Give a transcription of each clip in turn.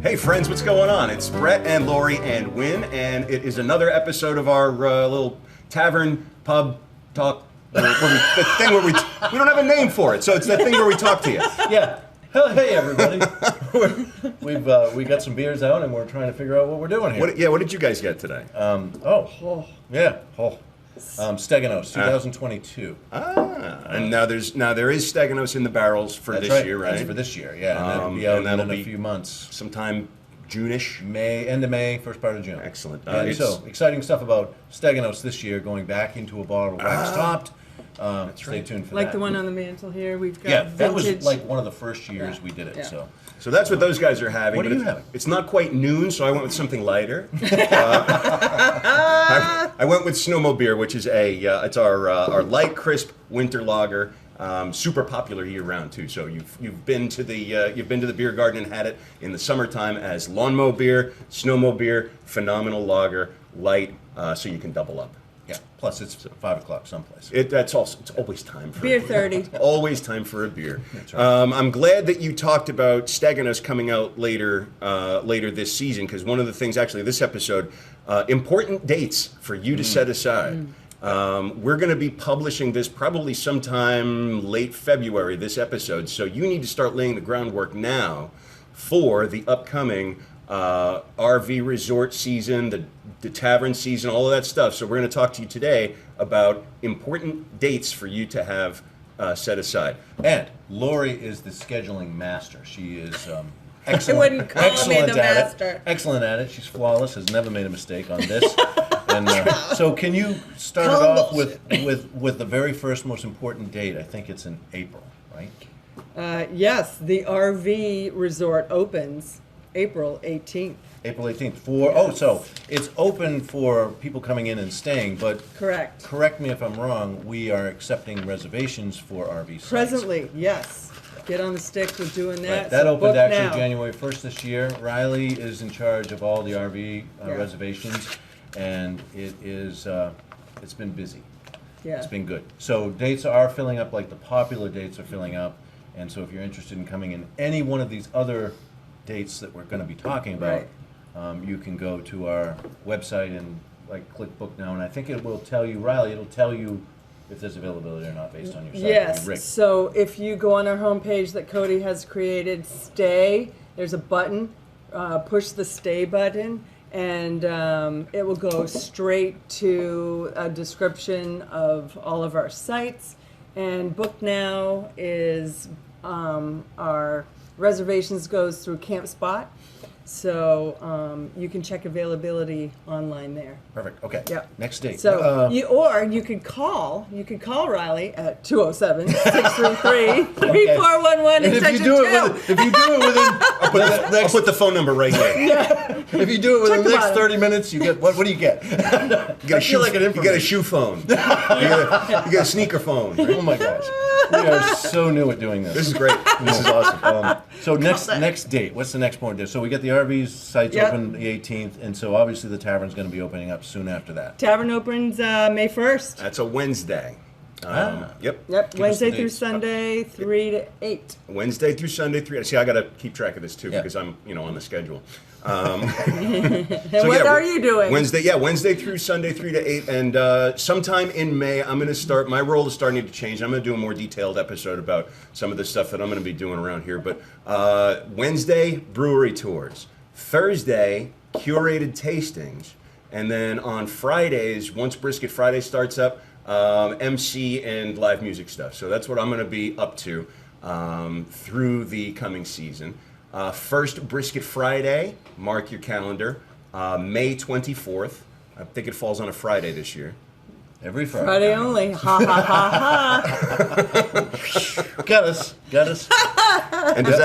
Hey friends, what's going on? It's Brett and Lori and Win, and it is another episode of our little tavern pub talk. The thing where we don't have a name for it, so it's that thing where we talk to you. Yeah. Hey everybody. We got some beers out and we're trying to figure out what we're doing here. What did you guys get today? Steganos 2022. And now there is Steganos in the barrels for That's this right. year, right? That's for this year, yeah. And that'll be out in a few months. Sometime June-ish. End of May, first part of June. Excellent. So exciting stuff about Steganos this year, going back into a bottle wax topped. Stay tuned for that. Like the one on the mantle here, we've got Yeah, that vintage. was like one of the first years we did it. Yeah. So that's what those guys are having. What are you having? It's not quite noon, so I went with something lighter. I went with Snowmobile, which is it's our light, crisp winter lager. Super popular year round too. So you've been to the beer garden and had it in the summertime as lawnmower beer, snowmobile beer, phenomenal lager, light, so you can double up. Yeah. Plus it's 5 o'clock someplace. It's always time for Beer a beer. 30. Always time for a beer. That's right. I'm glad that you talked about Steganos coming out later this season, because one of the things, actually, this episode, important dates for you to set aside. We're going to be publishing this probably sometime late February, this episode, so you need to start laying the groundwork now for the upcoming RV resort season, the tavern season, all of that stuff. So we're going to talk to you today about important dates for you to have set aside. And Lori is the scheduling master. She is I wouldn't call me the master. Excellent at it. She's flawless. Has never made a mistake on this. And so, can you start it off with the very first most important date? I think it's in April, right? Yes, the RV resort opens April 18th. April 18th. So it's open for people coming in and staying, but Correct. correct me if I'm wrong, we are accepting reservations for RV sites. Presently, yes. Get on the stick. We're doing that. Right. That so opened book actually now. January 1st this year. Riley is in charge of all the RV reservations, and it's been busy. Yeah. It's been good. So dates are filling up, like the popular dates are filling up, and so if you're interested in coming in any one of these other dates that we're going to be talking about, you can go to our website and click book now, and I think it will tell you, Riley, it'll tell you if there's availability or not based on your site. Yes. Rick. So if you go on our homepage that Cody has created, stay, there's a button, push the stay button, and it will go straight to a description of all of our sites. And Book Now is our reservations goes through CampSpot. So you can check availability online there. Perfect. Okay. Yep. Next date. So you could call Riley at 207-633-3411 And if you extension do 2. it within I'll put the phone number right here. if you do it within Check the the next bottom. 30 minutes, you get what do you get? You got a shoe, like an you got a shoe phone. You got a sneaker phone. Right? Oh my gosh. We are so new at doing this. This is great. This is awesome. So next date, what's the next point there? So we get the RV sites Yep. open the 18th, and so obviously the tavern's going to be opening up soon after that. Tavern opens May 1st. That's a Wednesday. Yep. Yep, Give us Wednesday the through dates. Sunday, 3 to 8. Wednesday through Sunday, 3. See, I got to keep track of this too Yeah. because I'm, on the schedule. And what are you doing? Wednesday through Sunday, 3 to 8, and sometime in May, I'm going to start. My role is starting to change. I'm going to do a more detailed episode about some of the stuff that I'm going to be doing around here. But Wednesday, brewery tours. Thursday, curated tastings, and then on Fridays, once Brisket Friday starts up, MC and live music stuff. So that's what I'm going to be up to through the coming season. First Brisket Friday, mark your calendar, May 24th. I think it falls on a Friday this year. Every Friday. Friday only. Ha ha ha ha. Got us. And does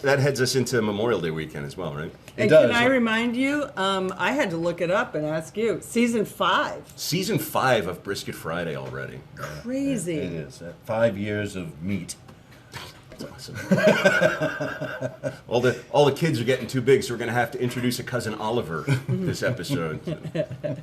that heads us into Memorial Day weekend as well, right? And does. can I remind you, I had to look it up and ask you, season 5. Season 5 of Brisket Friday already. Crazy. It is. 5 years of meat. That's awesome. all the kids are getting too big, so we're going to have to introduce a cousin Oliver this episode.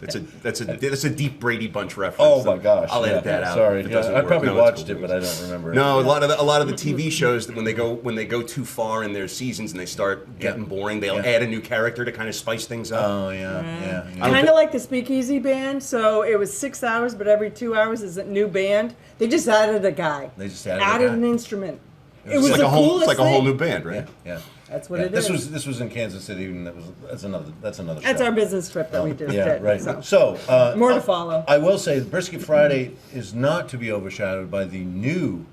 That's a deep Brady Bunch reference. Oh my gosh! I'll edit that out. Sorry, if it doesn't I work. probably No, it's watched cool. it, but I don't remember. No, a lot of the TV shows that when they go too far in their seasons and they start getting boring, they'll add a new character to kind of spice things up. Oh yeah. Kind of like the Speakeasy Band. So it was 6 hours, but every 2 hours is a new band. They just added a guy. They just added a guy. an instrument. It It's was like the a whole coolest whole thing. new band, right? Yeah. That's what Yeah, it this is. was in Kansas City, and that's another show. That's our business trip that we just Yeah, did. right. So. So More to follow. I will say, Brisket Friday is not to be overshadowed by the new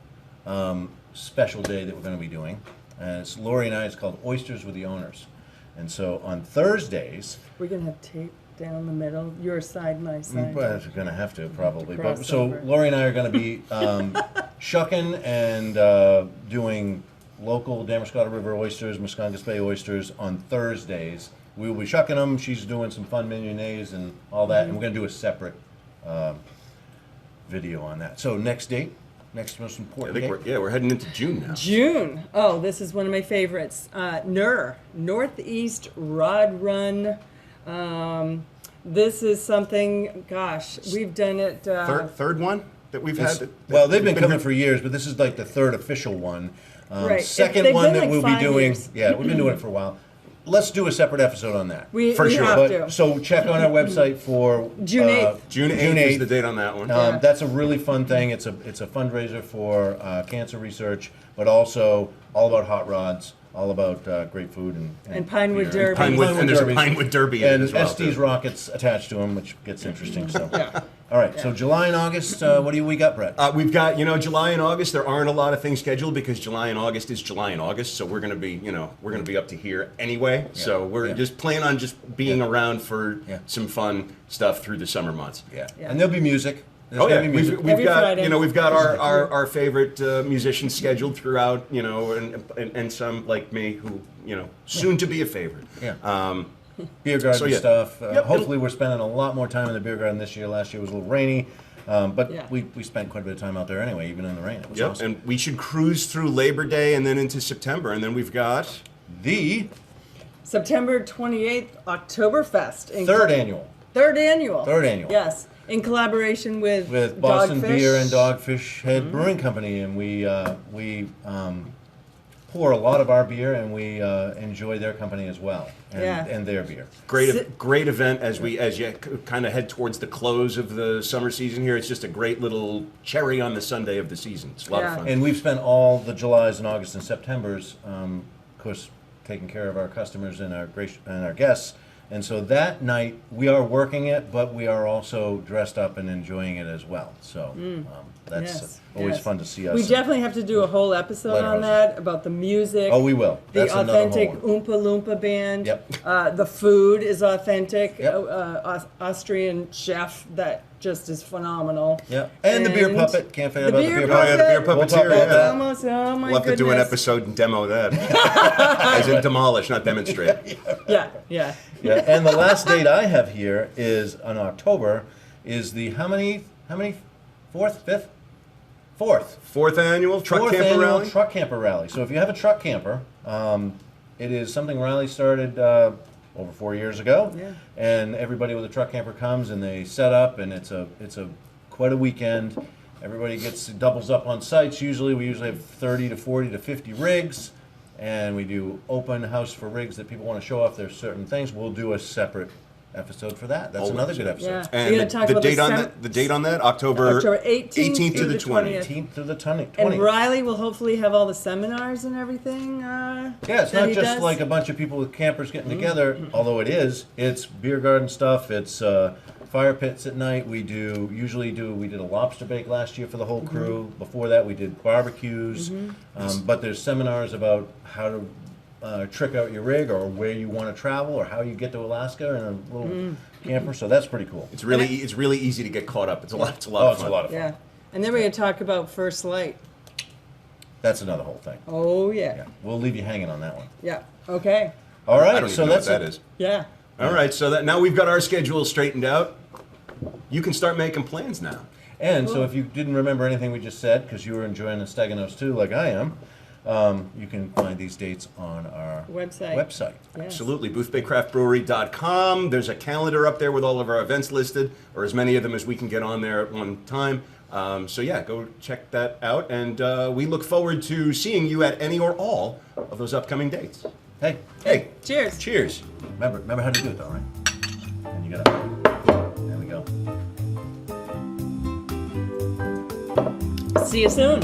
special day that we're going to be doing. And it's Lori and I. It's called Oysters with the Owners. And so on Thursdays, We're going to have tape down the middle, your side, my side. well, we're going to have to probably. But, so Crossover. Lori and I are going to be shucking and doing local Damascotta River oysters, Muscongas Bay oysters on Thursdays. We will be shucking them. She's doing some fun mayonnaise and all that, and we're going to do a separate video on that. So next date, next most I important think date. we're heading into June now. June. Oh, this is one of my favorites. Northeast Rod Run. This is something, gosh, we've done it. Third one that we've had. Well, they've been coming here- for years, but this is like the third official one. Right. Second They've one been that like we'll be 5 doing. years. Yeah, we've been doing it for a while. Let's do a separate episode on that. we For sure, have But to. so check on our website for June 8th. June 8th is the date on that one. Yeah. That's a really fun thing. It's a fundraiser for cancer research, but also all about hot rods, all about great food and Pinewood beer. Derby. And there's a Derby. Pinewood Derby in it And as well. Estes too. rockets attached to them, which gets interesting. So, Yeah. all right. So July and August, what do we got, Brett? We've got, July and August. There aren't a lot of things scheduled because July and August is July and August. So we're going to be up to here anyway. So we're just planning on just being around for some fun stuff through the summer months. Yeah. Yeah. And there'll be music. There's Oh gonna yeah, be music. we've Every got Friday. we've got our favorite musicians scheduled throughout, and some like me who soon to be a favorite. Yeah. Beer garden So, yeah. stuff. Yep. Hopefully, we're spending a lot more time in the beer garden this year. Last year was a little rainy, but Yeah. we spent quite a bit of time out there anyway, even in the rain. It was Yep, awesome. and we should cruise through Labor Day and then into September, and then we've got The September 28th, Oktoberfest. third annual Third annual. Third annual. Yes. In collaboration with Boston Dogfish. Beer and Dogfish Head Brewing Company, and we pour a lot of our beer, and we enjoy their company as well, and, Yeah. and their beer. great event as you kind of head towards the close of the summer season here. It's just a great little cherry on the Sunday of the season. It's a lot Yeah. of fun. And we've spent all the Julys and Augusts and Septembers, of course, taking care of our customers and our guests. And so that night we are working it, but we are also dressed up and enjoying it as well. So that's Yes, always yes. fun to see us. We definitely have to do a whole episode on Lighthouse. that about the music. Oh, we will. The That's another whole authentic one. Oompa Loompa band. Yep. The food is authentic. Yep. Austrian chef that just is phenomenal. Yeah, and the beer puppet. Can't forget The about the beer beer puppet. puppet. Oh, yeah, the beer We'll talk puppeteer, about yeah. that. Almost, oh my We'll have to do an goodness. episode and demo that, as in demolish, not demonstrate. Yeah, yeah. Yeah, and the last date I have here is in October. Is the how many fourth, fifth, fourth. Fourth annual truck Fourth camper annual rally. truck camper rally. So if you have a truck camper, it is something Riley started over 4 years ago. Yeah. And everybody with a truck camper comes and they set up, and it's a quite a weekend. Everybody doubles up on sites. We usually have 30 to 40 to 50 rigs, and we do open house for rigs that people want to show off their certain things. We'll do a separate episode for that. That's Always. another good episode. Yeah. And You're gonna talk the about date the on sem- that, the date on that, October October 18th to the 20th. 18th through the 20th. And Riley will hopefully have all the seminars and everything. Yeah, it's that not he just does. like a bunch of people with campers getting together, although it is. It's beer garden stuff. It's fire pits at night. We did a lobster bake last year for the whole crew. Before that, we did barbecues. But there's seminars about how to trick out your rig, or where you want to travel, or how you get to Alaska in a little camper. So that's pretty cool. It's really easy to get caught up. It's a lot. It's a lot Oh, of it's fun. a lot of fun. Yeah. And then we're going to talk about First Light. That's another whole thing. Oh, Yeah, yeah. we'll leave you hanging on that one. Yeah. Okay. All right, I don't so even know what that's that it. is. Yeah. All right, so that now we've got our schedule straightened out. You can start making plans now. And so if you didn't remember anything we just said, because you were enjoying the Steganos too, like I am, you can find these dates on our Website. website. Yes. Absolutely. BoothBayCraftBrewery.com. There's a calendar up there with all of our events listed, or as many of them as we can get on there at one time. So yeah, go check that out. And we look forward to seeing you at any or all of those upcoming dates. Hey, Hey, Cheers. cheers. remember how to do it though, right? And you gotta, there we go. See you soon.